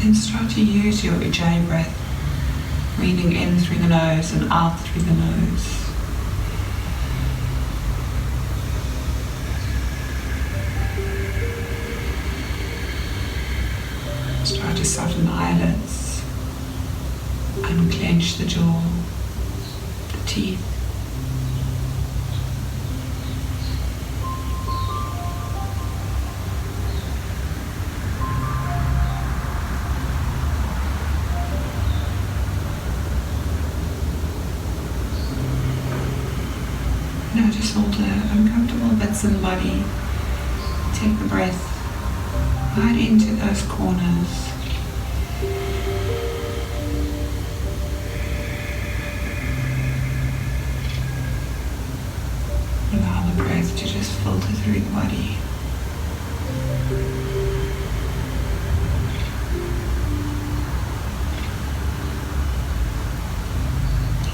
Then start to use your Ujjayi breath, breathing in through the nose and out through the nose. Start to soften the eyelids, unclench the jaw, the teeth. Notice all the uncomfortable bits in the body. Take the breath right into those corners. Allow the breath to just filter through the body.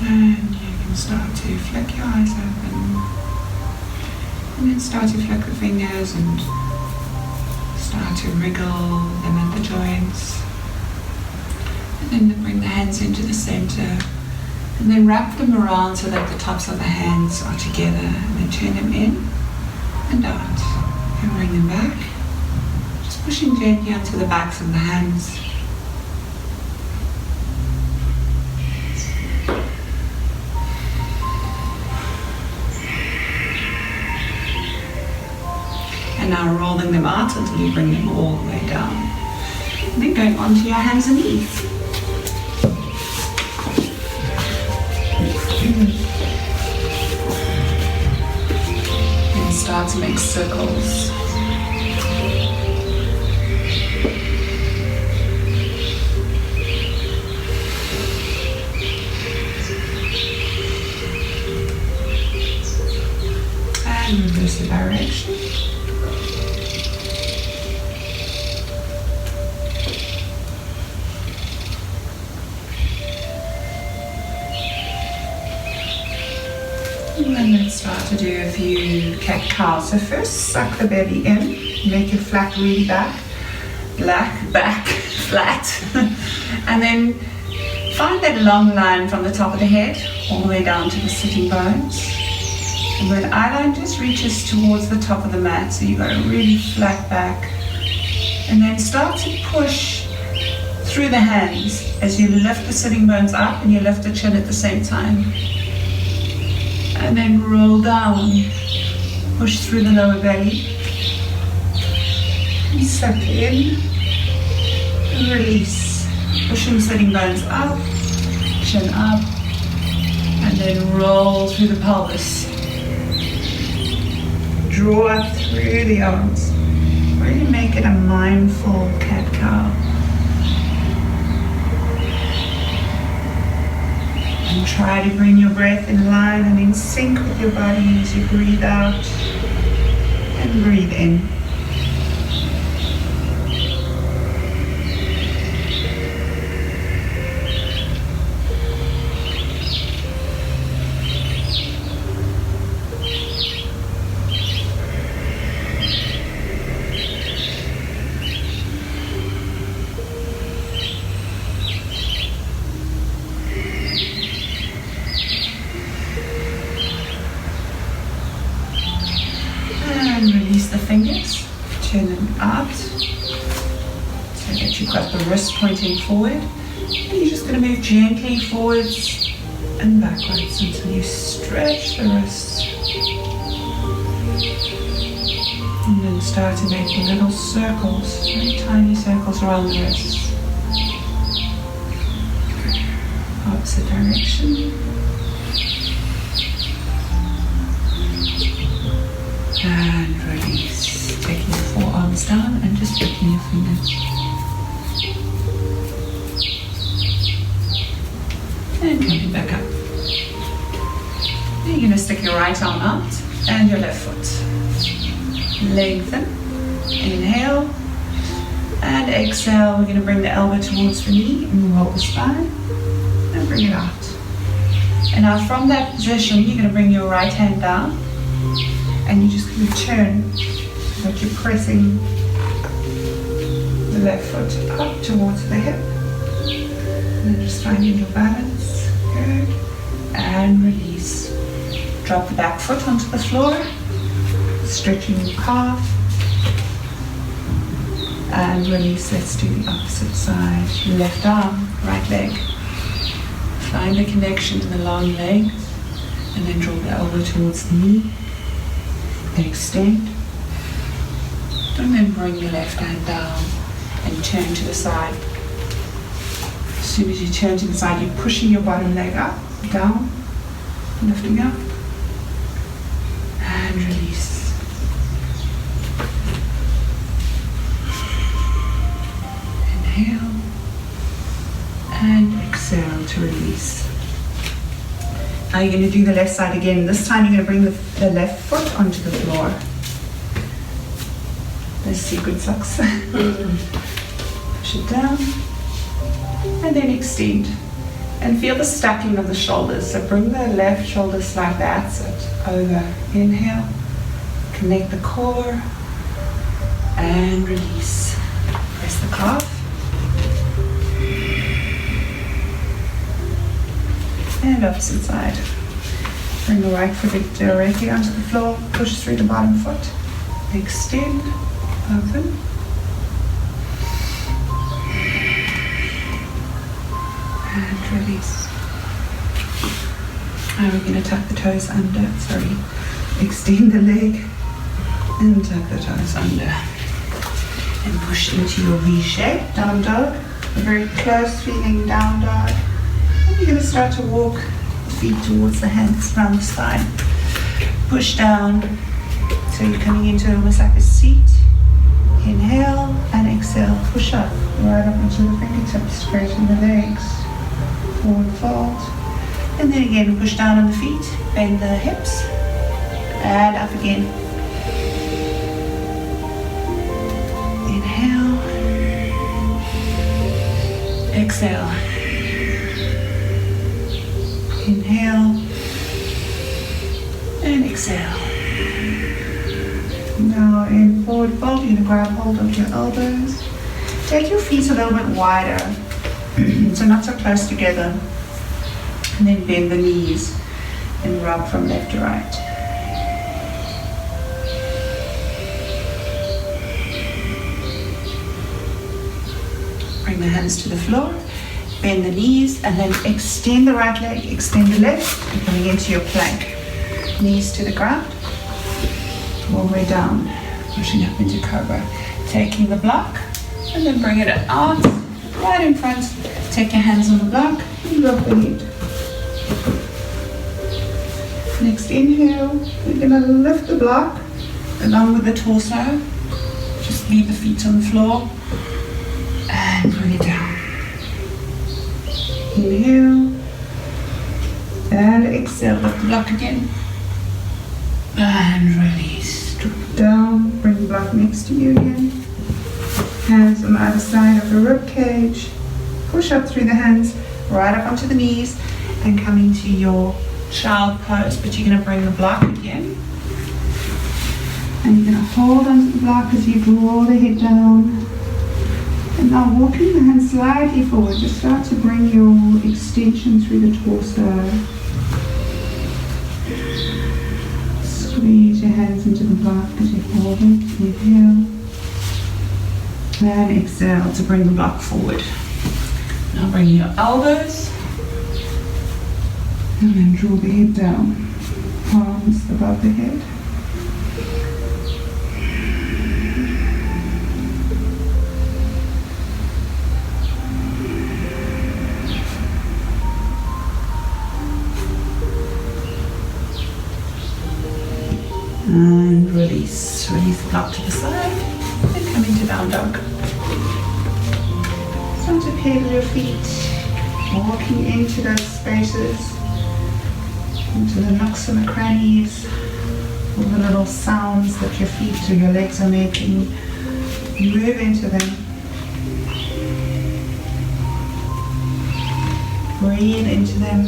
And you can start to flick your eyes open. And then start to flick the fingers and start to wriggle them at the joints. And then bring the hands into the center. And then wrap them around so that the tops of the hands are together. And then turn them in and out. And bring them back. Just pushing gently onto the backs of the hands. And now rolling them out until you bring them all the way down. And then going onto your hands and knees. And start to make circles. And reverse the direction. And then let's start to do a few cat-cow. So first, suck the belly in, make your flat really back, flat. And then find that long line from the top of the head all the way down to the sitting bones. And when eye line just reaches towards the top of the mat, so you've got a really flat back. And then start to push through the hands as you lift the sitting bones up and you lift the chin at the same time. And then roll down, push through the lower belly, and suck in, and release, pushing sitting bones up, chin up, and then roll through the pelvis. Draw up through the arms, really make it a mindful cat-cow. And try to bring your breath in line and in sync with your body as you breathe out and breathe in. And release the fingers, turn them out so that you've got the wrist pointing forward. And you're just going to move gently forwards and backwards until you stretch the wrists. And then start to make little circles, very tiny circles around the wrists. Opposite direction. And release. Taking your forearms down and just flicking your fingers. And coming back up. Then you're going to stick your right arm out and your left foot. Lengthen. Inhale. And exhale. We're going to bring the elbow towards the knee and roll the spine. And bring it out. And now from that position, you're going to bring your right hand down. And you're just going to turn so that you're pressing the left foot up towards the hip. And then just finding your balance. Good. And release. Drop the back foot onto the floor. Stretching your calf. And release. Let's do the opposite side. Left arm, right leg. Find the connection in the long leg. And then draw the elbow towards the knee. Extend. And then bring your left hand down and turn to the side. As soon as you turn to the side, you're pushing your bottom leg up, down, lifting up, and release. Inhale, and exhale to release. Now you're going to do the left side again. This time you're going to bring the left foot onto the floor. The secret socks. Push it down. And then extend. And feel the stacking of the shoulders. So bring the left shoulders like that. So over. Inhale. Connect the core. And release. Press the calf. And opposite side. Bring the right foot directly onto the floor. Push through the bottom foot. Extend. Open. And release. Now we're going to tuck the toes under. Extend the leg and tuck the toes under. And push into your V shape, down dog. A very close feeling down dog. And you're going to start to walk the feet towards the hands around the spine. Push down. So you're coming into almost like a seat. Inhale and exhale, push up, right up into the fingertips, straighten the legs, forward fold. And then again, push down on the feet, bend the hips, and up again. Inhale, exhale. Inhale, and exhale. Now in forward fold, you're going to grab hold of your elbows. Take your feet a little bit wider, so not so close together. And then bend the knees and rock from left to right. Bring the hands to the floor, bend the knees, and then extend the right leg, extend the left, and coming into your plank. Knees to the ground. All the way down, pushing up into cobra. Taking the block and then bring it out, right in front. Take your hands on the block and drop the head. Next inhale, you're going to lift the block along with the torso. Just leave the feet on the floor and bring it down. Inhale and exhale, lift the block again and release. Drop down, bring the block next to you again. Hands on either side of the rib cage. Push up through the hands, right up onto the knees, and come into your child pose. But you're going to bring the block again. And you're going to hold onto the block as you draw the head down. And now walking the hands slightly forward, just start to bring your extension through the torso. Squeeze your hands into the block as you hold it. Inhale. And exhale to bring the block forward. Now bring your elbows. And then draw the head down. Palms above the head. And release. Release the block to the side and come into down dog. Start to pedal your feet, walking into those spaces, into the nooks and the crannies, all the little sounds that your feet or your legs are making. Move into them. Breathe into them.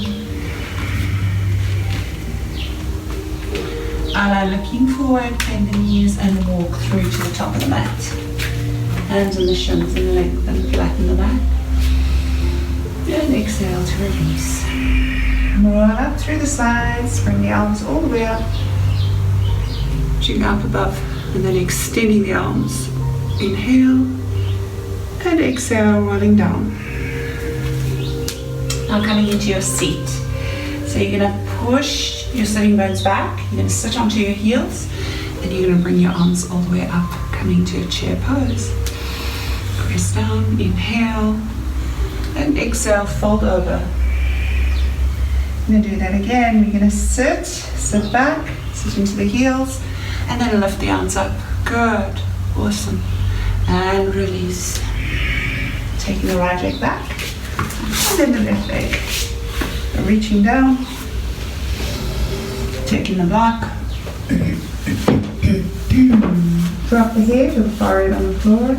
Looking forward, bend the knees and walk through to the top of the mat. Hands on the shins and lengthen, flatten the back. And exhale to release. Roll up through the sides, bring the arms all the way up. Reaching up above and then extending the arms. Inhale and exhale, rolling down. Now coming into your seat. So you're going to push your sitting bones back. You're going to sit onto your heels and you're going to bring your arms all the way up, coming to a chair pose. Press down, inhale, and exhale, fold over. I'm going to do that again. We're going to sit back, sit into the heels, and then lift the arms up. Good, awesome. And release. Taking the right leg back, and then the left leg. Reaching down, taking the block. Drop the head or forehead on the floor.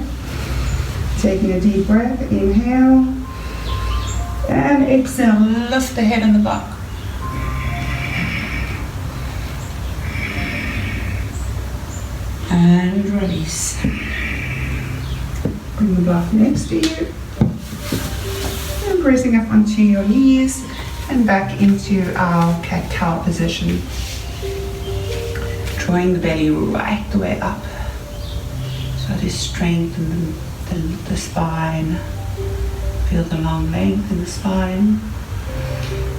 Taking a deep breath, inhale, and exhale, lift the head in the block. And release. Bring the block next to you. And pressing up onto your knees and back into our cat-cow position. Drawing the belly right the way up. So to strengthen the spine. Feel the long length in the spine.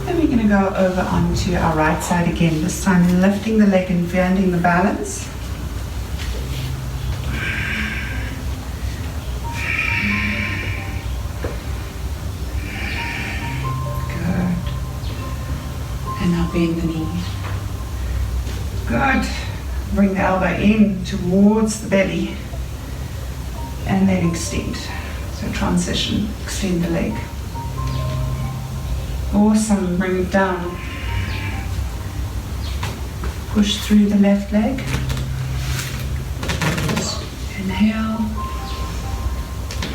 Then we're going to go over onto our right side again, this time lifting the leg and finding the balance. Good. And now bend the knee. Good. Bring the elbow in towards the belly. And then extend. So transition, extend the leg. Awesome, bring it down. Push through the left leg. Inhale.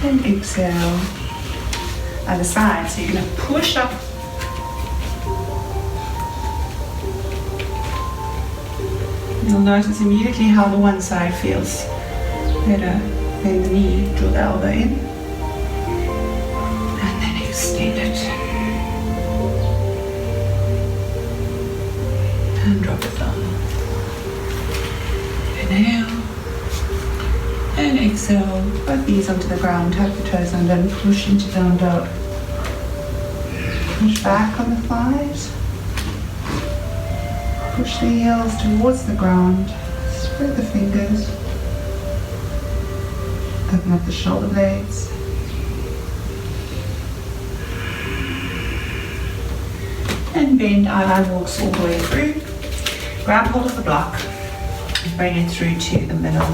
And exhale. Other side, so you're going to push up. You'll notice immediately how the one side feels better. Bend the knee, draw the elbow in, and then extend it. And drop it down. Inhale, and exhale. Both knees onto the ground, tuck the toes under and push into down dog. Push back on the thighs. Push the heels towards the ground. Spread the fingers. Open up the shoulder blades. And bend, eye walks all the way through. Grab hold of the block and bring it through to the middle.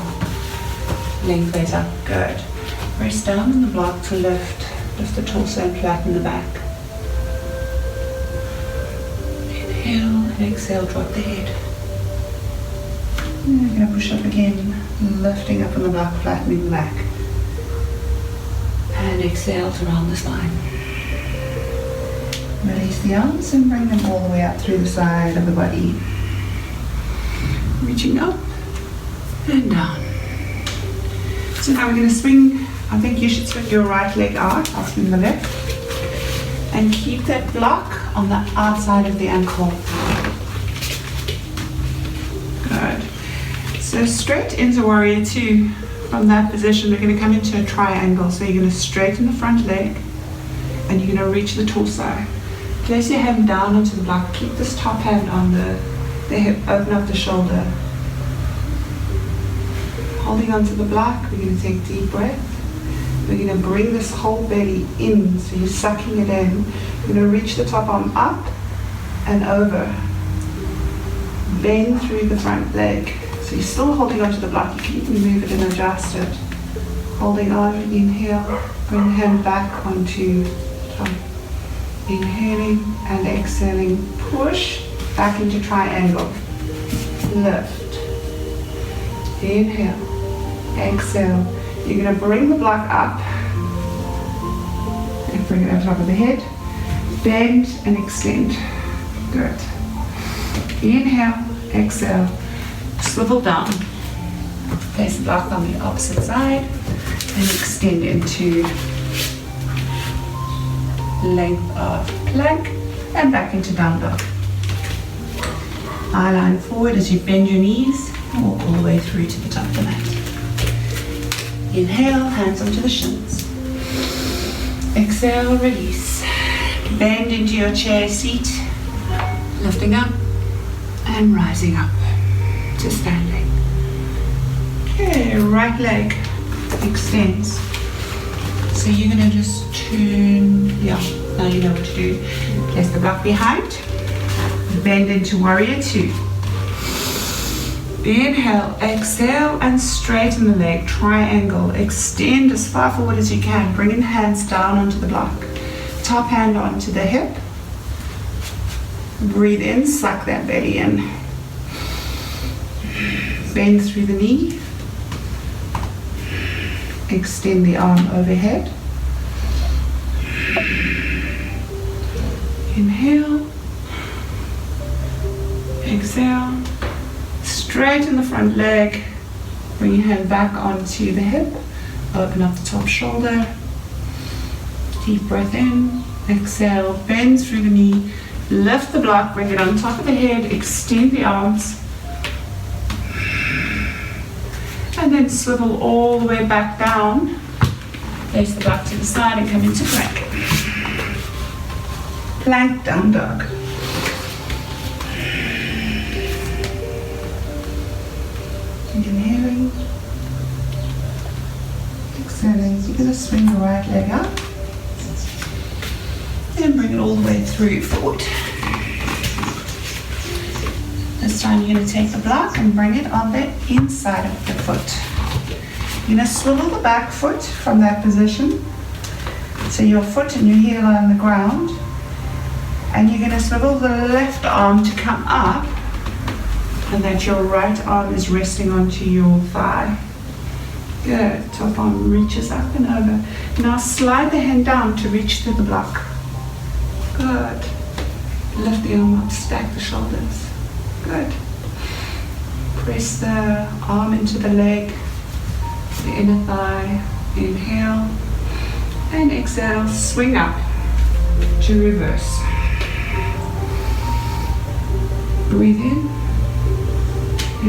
Lengthways up, good. Press down on the block to lift the torso and flatten the back. Inhale and exhale, drop the head. And we're going to push up again, lifting up on the block, flattening the back. And exhale to round the spine. Release the arms and bring them all the way up through the side of the body. Reaching up and down. So now we're going to swing. I think you should swing your right leg out. I'll swing the left. And keep that block on the outside of the ankle. Good. So straight into warrior two. From that position, we're going to come into a triangle. So you're going to straighten the front leg and you're going to reach the torso. Place your hand down onto the block. Keep this top hand on the hip. Open up the shoulder. Holding onto the block, we're going to take a deep breath. We're going to bring this whole belly in. So you're sucking it in. You're going to reach the top arm up and over. Bend through the front leg. So you're still holding onto the block, you can move it and adjust it. Holding on, inhale, bring the hand back onto top. Inhaling and exhaling, push back into triangle. Lift. Inhale, exhale. You're going to bring the block up and bring it on top of the head. Bend and extend. Good. Inhale, exhale. Swivel down. Place the block on the opposite side. and extend into length of plank and back into down dog. Eye line forward as you bend your knees and walk all the way through to the top of the mat. Inhale, hands onto the shins. Exhale, release. Bend into your chair seat, lifting up and rising up to standing. Okay, right leg extends. So you're going to just turn, now you know what to do. Place the block behind, bend into warrior two. Inhale, exhale, and straighten the leg, triangle. Extend as far forward as you can, bringing hands down onto the block. Top hand onto the hip. Breathe in, suck that belly in. Bend through the knee. Extend the arm overhead. Inhale. Exhale. Straighten the front leg. Bring your hand back onto the hip. Open up the top shoulder. Deep breath in. Exhale. Bend through the knee. Lift the block. Bring it on top of the head. Extend the arms. And then swivel all the way back down. Face the block to the side and come into plank. Plank down dog. Inhaling. Exhaling. You're going to swing the right leg up. And bring it all the way through forward. This time you're going to take the block and bring it on the inside of the foot. You're going to swivel the back foot from that position. So your foot and your heel are on the ground. And you're going to swivel the left arm to come up, and that your right arm is resting onto your thigh. Good. Top arm reaches up and over. Now slide the hand down to reach through the block. Good. Lift the arm up, stack the shoulders. Good. Press the arm into the leg, the inner thigh. Inhale and exhale. Swing up to reverse. Breathe in.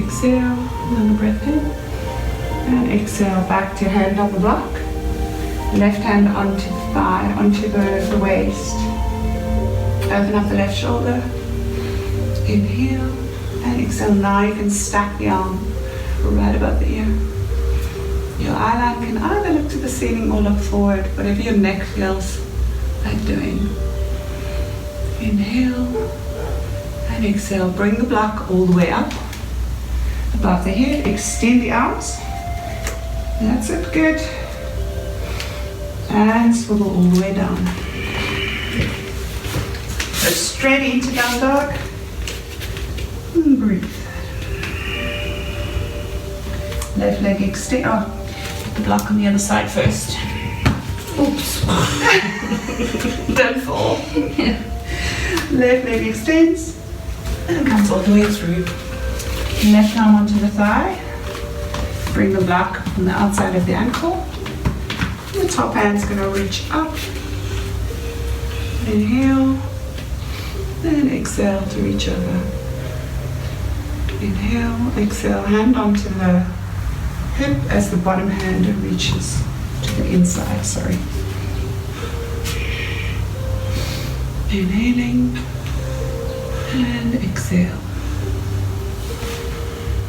Exhale. Another breath in. And exhale back to hand on the block. Left hand onto the thigh, onto the waist. Open up the left shoulder. Inhale and exhale. Now you can stack the arm right above the ear. Your eye line can either look to the ceiling or look forward, whatever your neck feels like doing. Inhale and exhale. Bring the block all the way up above the head. Extend the arms. That's it. Good. And swivel all the way down. Go straight into down dog. And breathe. Left leg extend. Put the block on the other side first. Oops. Don't fall. Left leg extends and comes all the way through. Left arm onto the thigh. Bring the block on the outside of the ankle. The top hand's going to reach up. Inhale. And exhale to reach over. Inhale, exhale, hand onto the hip as the bottom hand reaches to the inside, Inhaling and exhale.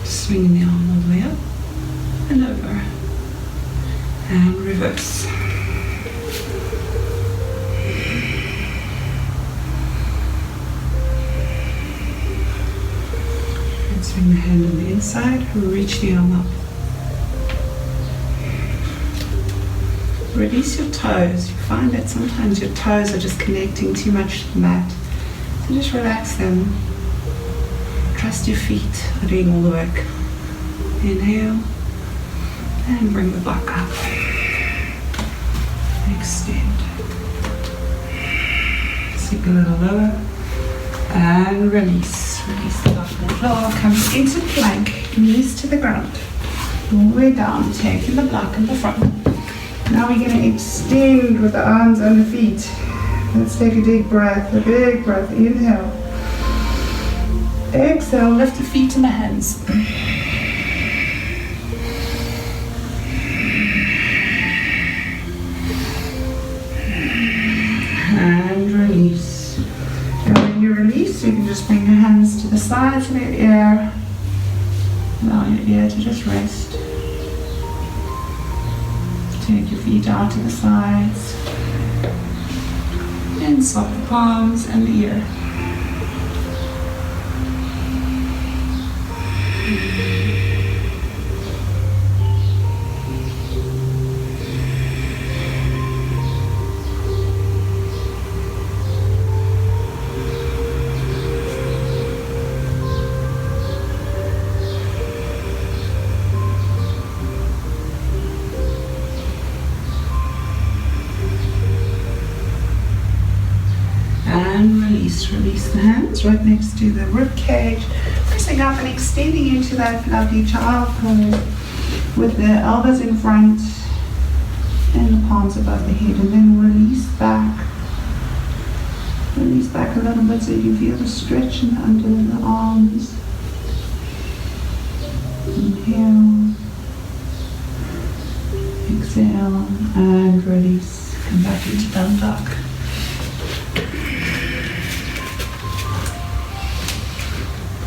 Swinging the arm all the way up and over. And reverse. And swing the hand on the inside, reach the arm up. Release your toes. You find that sometimes your toes are just connecting too much to the mat. So just relax them. Trust your feet are doing all the work. Inhale and bring the block up. Extend. Sink a little lower and release. Release the block on the floor. Come into plank, knees to the ground. All the way down, taking the block in the front. Now we're going to extend with the arms and the feet. Let's take a deep breath, Inhale. Exhale, lift the feet and the hands. And release. And when you release, you can just bring your hands to the sides of your ear. Allow your ear to just rest. Take your feet out to the sides. And swap the palms and the ear. And release the hands right next to the rib cage, pressing up and extending into that lovely child pose with the elbows in front and the palms above the head, and then release back a little bit so you can feel the stretch in under the arms. Inhale, exhale, and release. Come back into down dog.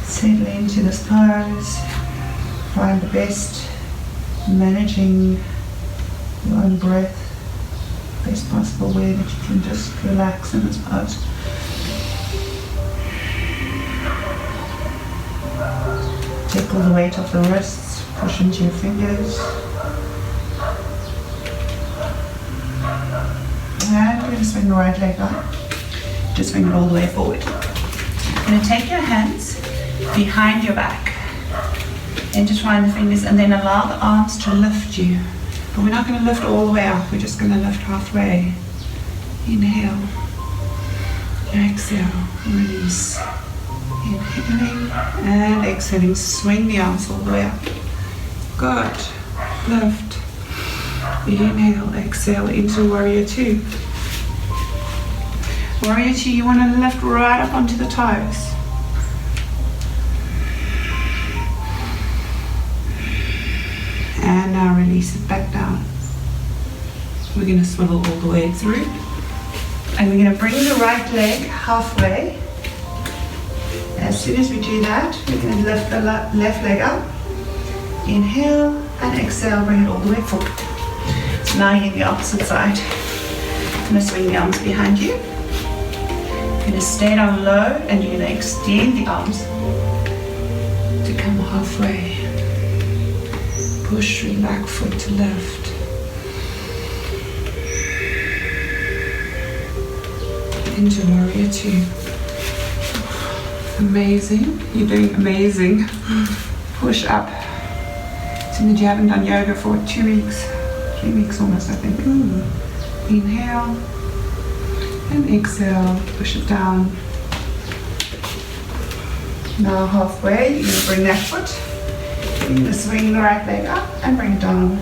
Settle into this pose. Find the best managing your own breath, best possible way that you can just relax in this pose. Take all the weight off the wrists, push into your fingers. And we're going to swing the right leg up. Just swing it all the way forward. You're going to take your hands behind your back, intertwine the fingers, and then allow the arms to lift you. But we're not going to lift all the way up, we're just going to lift halfway. Inhale, exhale, release. Inhaling and exhaling, swing the arms all the way up. Good, lift. Inhale, exhale into warrior two. Warrior two, you want to lift right up onto the toes. And now release it back down. We're going to swivel all the way through. And we're going to bring the right leg halfway. As soon as we do that, we're going to lift the left leg up. Inhale and exhale, bring it all the way forward. So now you're in the opposite side. I'm going to swing the arms behind you. You're going to stay down low and you're going to extend the arms to come halfway. Push your back foot to lift. Into warrior two. Amazing. You're doing amazing. Push up. So that you haven't done yoga for 2 weeks. 3 weeks almost, I think. Inhale and exhale. Push it down. Now halfway, you're going to bring that foot. You're going to swing the right leg up and bring it down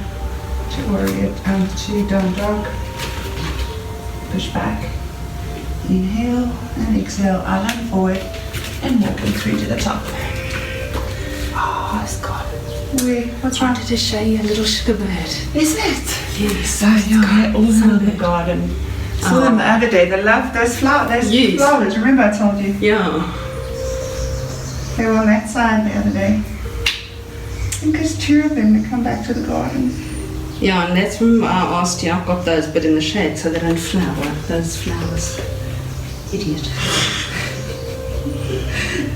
to warrior to down dog. Push back. Inhale and exhale. Island forward and walking through to the top. Oh, it's gone. Wait, what's wrong? I wanted to show you a little sugar bird. Is it? Yes. Yeah, also in the garden. Saw them the other day. They love those flowers. Yes. Flowers. Remember I told you? Yeah. They were on that side the other day. I think there's 2 of them that come back to the garden. Yeah, and that's when I asked you, I've got those, but in the shade so they don't flower. Those flowers. Idiot.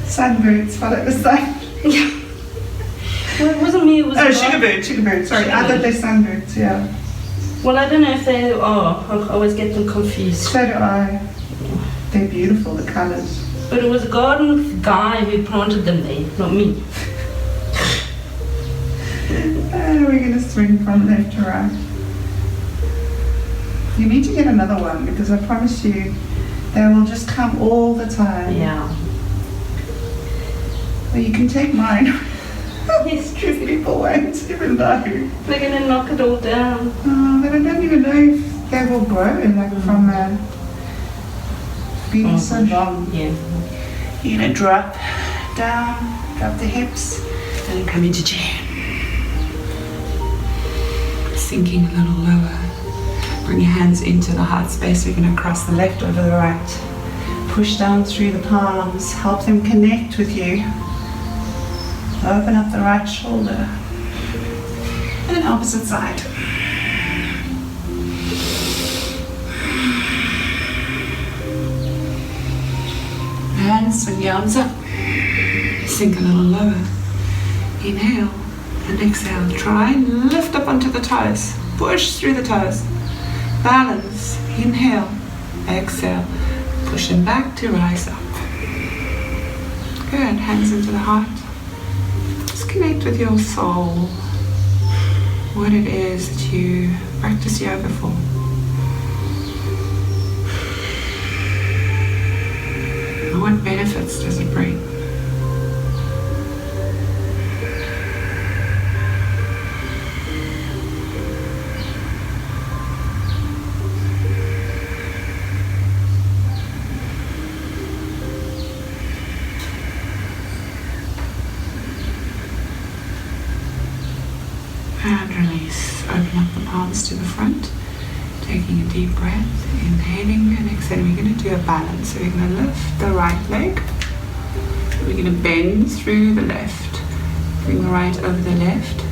Sunbirds, follow the sun. Yeah. Well, it wasn't me, it was Sugarbird. Sorry, I thought they're sunbirds, yeah. Well, I don't know if they are. I always get them confused. So do I. They're beautiful, the colours. But it was a garden guy who planted them there, not me. And we're going to swing from left to right. You need to get another one because I promise you they will just come all the time. Yeah. Well, you can take mine. Yes, Because people won't even know. they're going to knock it all down. Oh, but I don't even even know if they will grow like from being so long. Yeah. You're going to drop down, drop the hips, and then come into chair. Sinking a little lower. Bring your hands into the heart space. We're going to cross the left over the right. Push down through the palms. Help them connect with you. Open up the right shoulder. And then opposite side. And swing your arms up. Sink a little lower. Inhale and exhale. Try and lift up onto the toes. Push through the toes. Balance. Inhale. Exhale. Push them back to rise up. Good. Hands into the heart. Just connect with your soul. What it is that you practice yoga for. And what benefits does it bring? And release. Open up the palms to the front. Taking a deep breath. Inhaling and exhaling. We're going to do a balance. So we're going to lift the right leg. We're going to bend through the left. Bring the right over the left.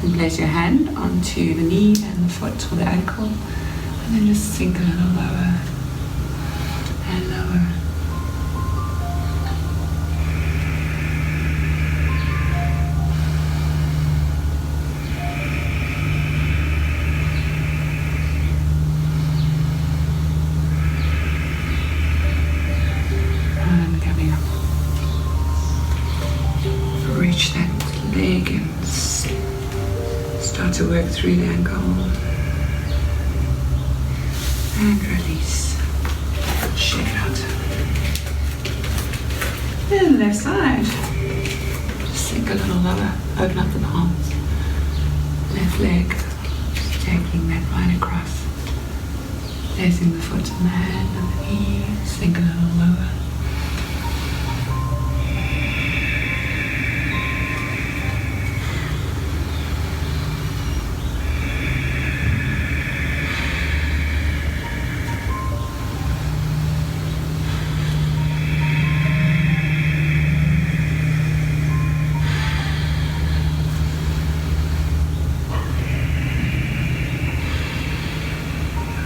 And place your hand onto the knee and the foot or the ankle. And then just sink a little lower. And lower. Reach that leg and start to work through the ankle. And release. Shake it out. And left side. Just sink a little lower. Open up the palms. Left leg. Just taking that line across. Placing the foot on the hand and the knee. Sink a little lower.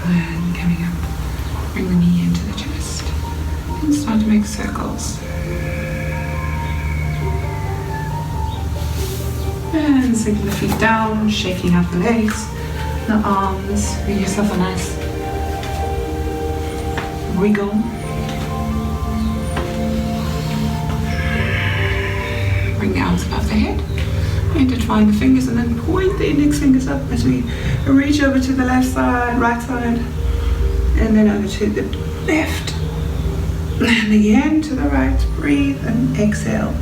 And coming up, bring the knee into the chest and start to make circles. And sinking the feet down, shaking out the legs, the arms. Give yourself a nice wiggle. Bring the arms above the head. Intertwine the fingers and then point the index fingers up as we reach over to the left side, right side, and then over to the left. And again to the right. Breathe and exhale.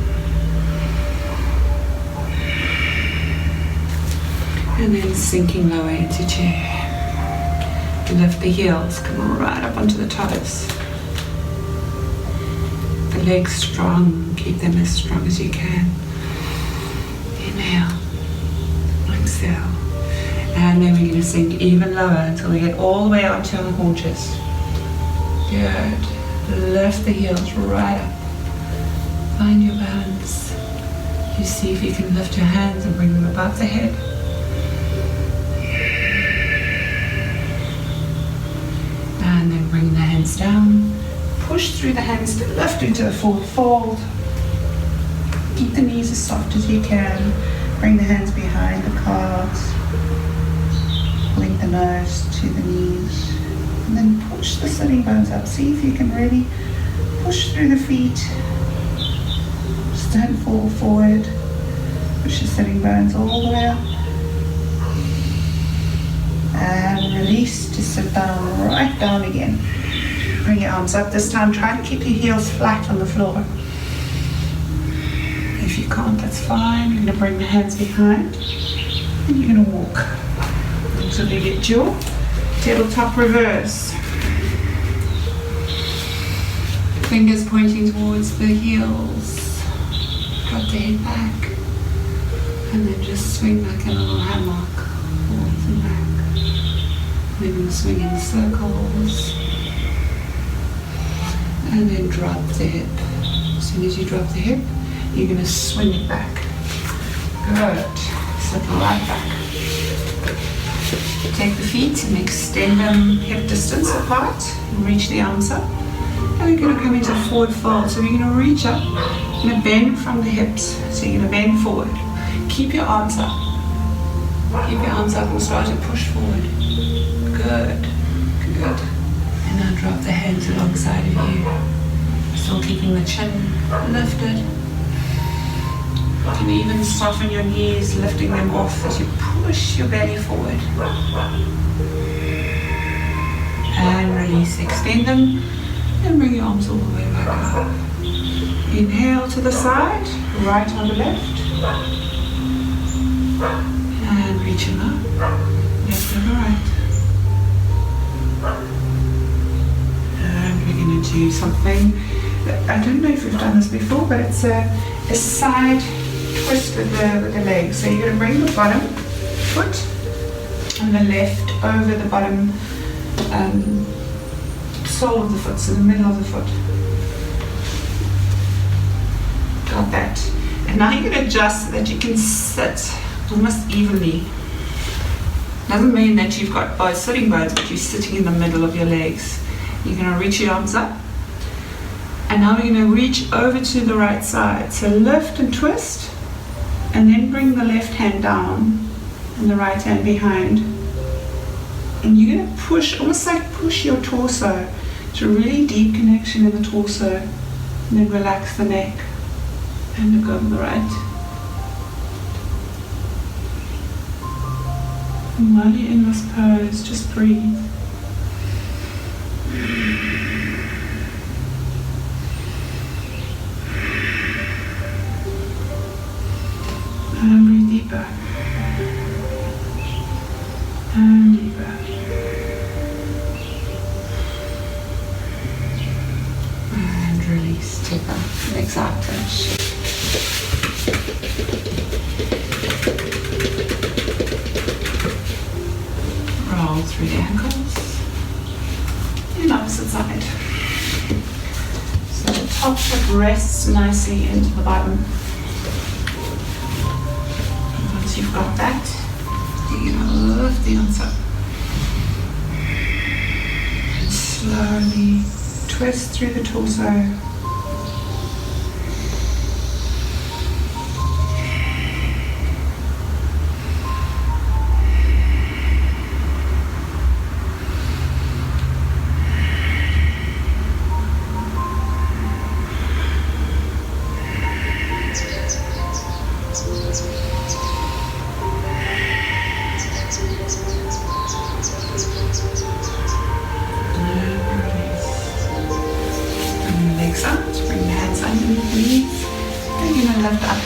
And then sinking lower into chair. Lift the heels, come right up onto the toes. The legs strong, keep them as strong as you can. Inhale, exhale, and then we're going to sink even lower until we get all the way onto our haunches. Good. Lift the heels right up. Find your balance. You see if you can lift your hands and bring them above the head. And then bring the hands down. Push through the hands to lift into the forward fold. Keep the knees as soft as you can. Bring the hands behind the calves. Link the nose to the knees. And then push the sitting bones up. See if you can really push through the feet. Just don't fall forward. Push the sitting bones all the way up. And release to sit down, right down again. Bring your arms up. This time try to keep your heels flat on the floor. If you can't, that's fine. You're going to bring the hands behind and you're going to walk until you get your Tabletop reverse. Fingers pointing towards the heels. Drop the head back. And then just swing like a little hammock. Forwards and back. Then we'll swing in circles. And then drop the hip. As soon as you drop the hip, you're going to swing it back. Good. Slip right back. Take the feet and extend them hip distance apart. And reach the arms up. And we're going to come into forward fold. So we're going to reach up. You're going to bend from the hips. So you're going to bend forward. Keep your arms up. Keep your arms up and start to push forward. Good. Good. And now drop the hands alongside of you. Still keeping the chin lifted. You can even soften your knees, lifting them off as you push your belly forward. And release, extend them, and bring your arms all the way back up. Inhale to the side, right on the left. And reach them up, left over right. And we're going to do something, I don't know if we've done this before, but it's a side twist with the legs. So you're going to bring the bottom foot and the left over the bottom sole of the foot, so the middle of the foot. Got that. And now you're going to adjust so that you can sit almost evenly. Doesn't mean that you've got both sitting bones, but you're sitting in the middle of your legs. You're going to reach your arms up. And now we're going to reach over to the right side. So lift and twist. And then bring the left hand down and the right hand behind. And you're going to push, almost like push your torso. It's a really deep connection in the torso. And then relax the neck. And look over the right. And while you're in this pose, just breathe. And breathe deeper. And deeper. And release. Take the legs out touch. Roll through the ankles. And opposite side. So the top foot rests nicely into the bottom. Once you've got that, you're going to lift the arms up. And slowly twist through the torso.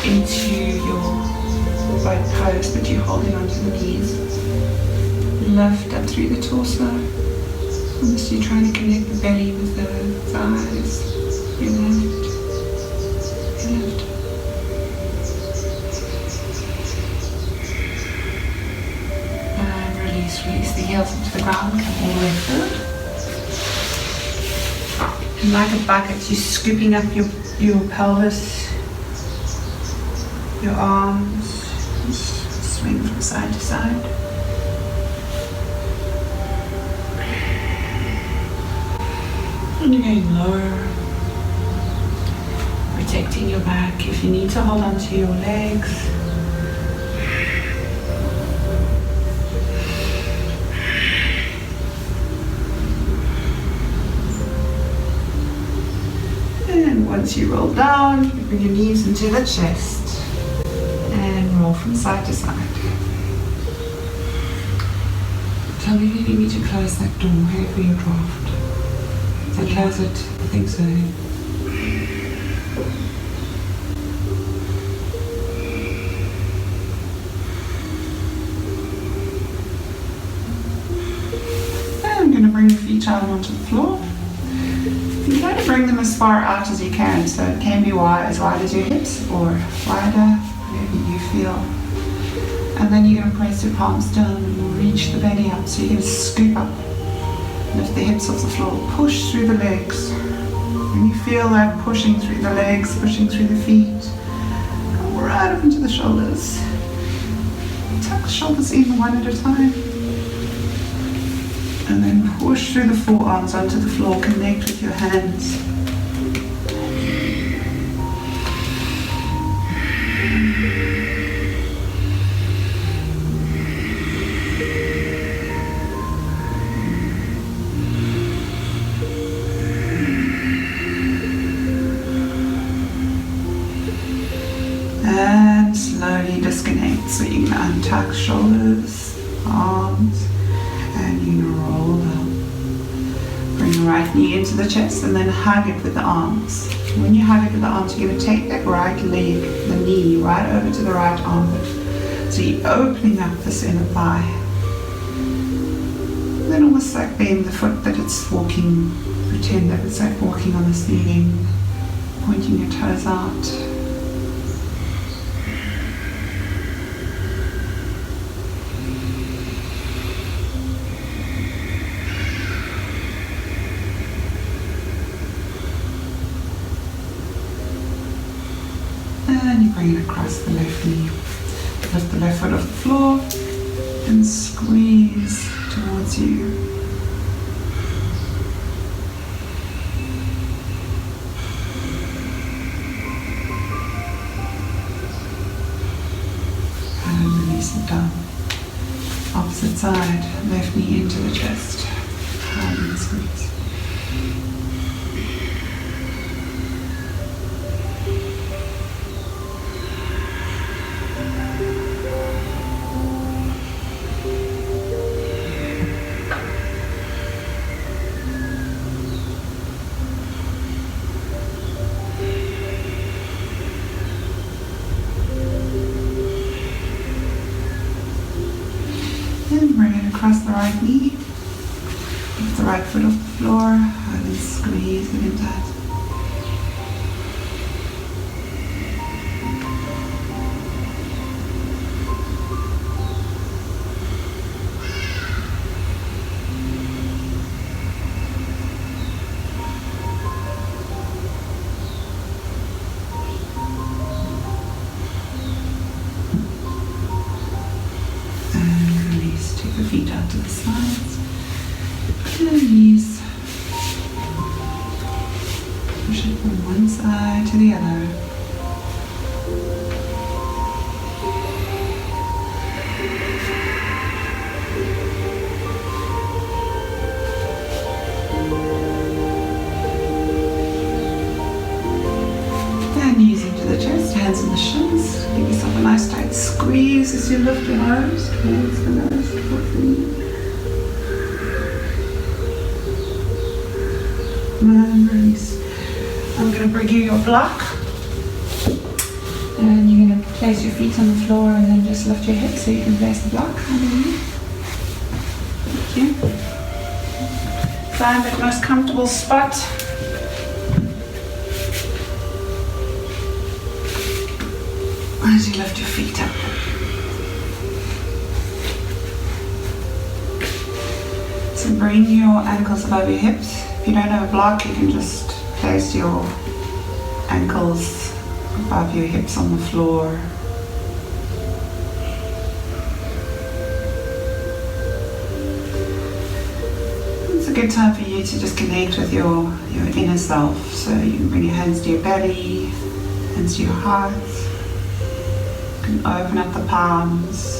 Into your boat pose, but you're holding onto the knees. Lift up through the torso. Almost you're trying to connect the belly with the thighs. You lift. You lift. And release. Release the heels into the ground. Come all the way forward. And like a bucket, you're scooping up your pelvis. Your arms, swing from side to side. And you're going lower, protecting your back. If you need to hold on to your legs, and once you roll down, you bring your knees into the chest. Roll from side to side. Tell me if you need to close that door here for your draft. So close it, I think so. going to bring your feet out onto the floor. You try to bring them as far out as you can, so it can be as wide as your hips or wider, whatever you feel. And then you're going to press your palms down and reach the belly up, so you're going to scoop up. Lift the hips off the floor, push through the legs. When you feel that pushing through the legs, pushing through the feet, come right up into the shoulders. Tuck the shoulders in one at a time. And then push through the forearms onto the floor, connect with your hands. And slowly disconnect, so you can untuck shoulders, arms, and you can roll down. Bring the right knee into the chest and then hug it with the arms. When you hug it with the arms, you're going to take that right leg, the knee, right over to the right armpit. So you're opening up this inner thigh. And then almost like bend the foot that it's walking, pretend that it's like walking on the ceiling, pointing your toes out. And you bring it across the left knee. Lift the left foot off the floor and squeeze towards you. And release it down. Opposite side, left knee into the chest. Hard and squeeze. And bring it across the right knee. Lift the right foot off the floor and squeeze it in tight. Take the feet out to the sides. And knees. Push it from one side to the other. And knees into the chest, hands in the shins. Give yourself a nice tight squeeze as you lift your nose towards the nose. And release. I'm going to bring you your block, and you're going to place your feet on the floor and then just lift your hips so you can place the block underneath. Thank you. Find that most comfortable spot. As you lift your feet up. So bring your ankles above your hips. If you don't have a block, you can just place your ankles above your hips on the floor. It's a good time for you to just connect with your inner self. So you can bring your hands to your belly, hands to your heart. You can open up the palms.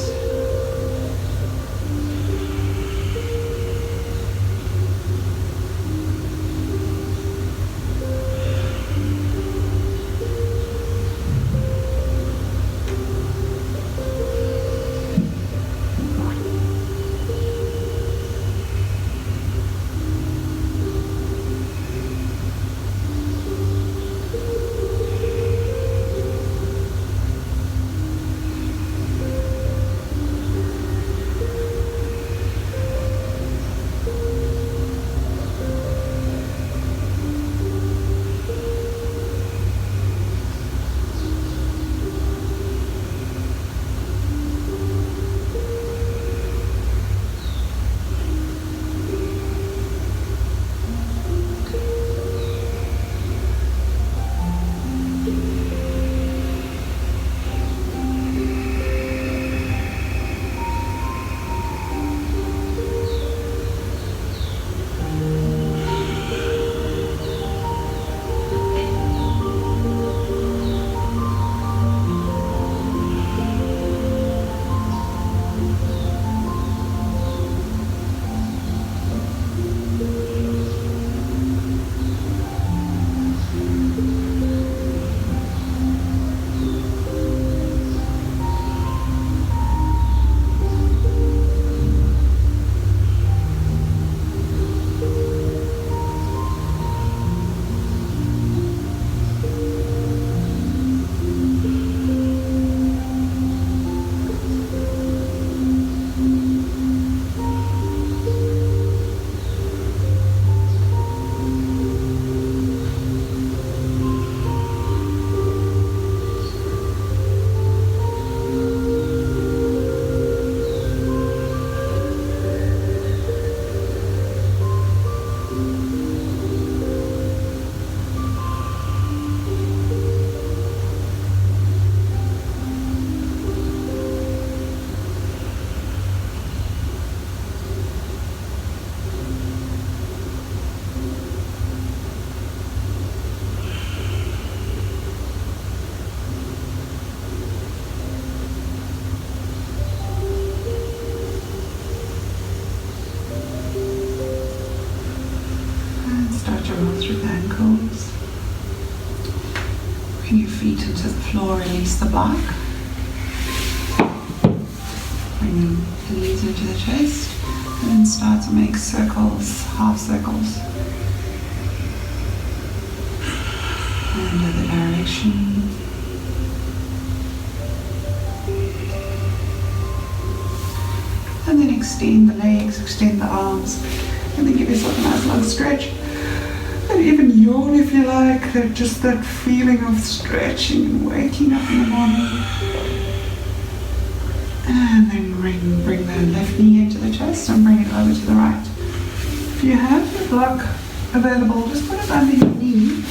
to roll through the ankles. Bring your feet into the floor, release the block. Bring the knees into the chest, and then start to make circles, half circles. And other direction. And then extend the legs, extend the arms, and then give yourself a nice long stretch. And even yawn if you like, just that feeling of stretching and waking up in the morning. And then bring the left knee into the chest and bring it over to the right. If you have the block available, just put it under your knee.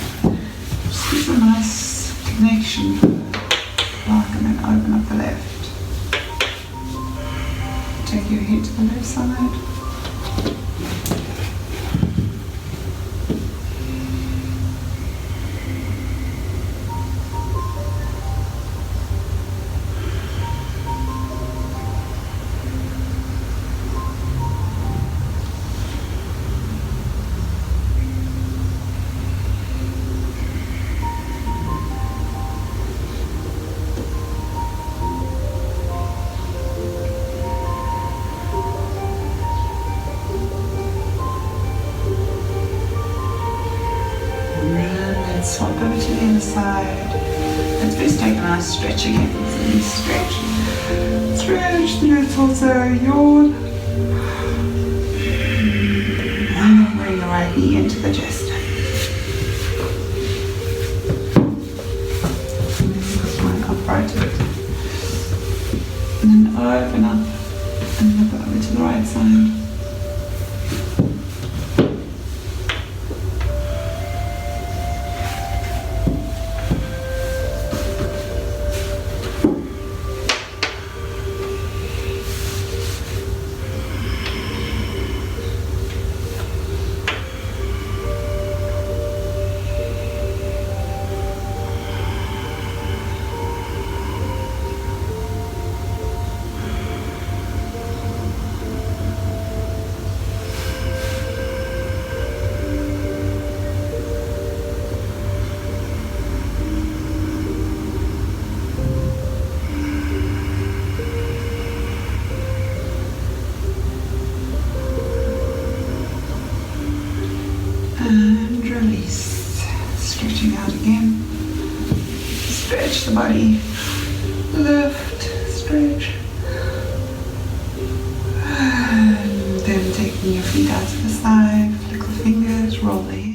Just give a nice connection to the block and then open up the left. Take your head to the left side. Swap over to the other side. Let's first take a nice stretch again. So stretch. Stretch, let's also yawn. And then bring the right knee into the chest. And then this one upright to it. And then open up and look over to the right side. And release. Stretching out again. Stretch the body. Lift, stretch. And then taking your feet out to the side, flick the fingers, roll the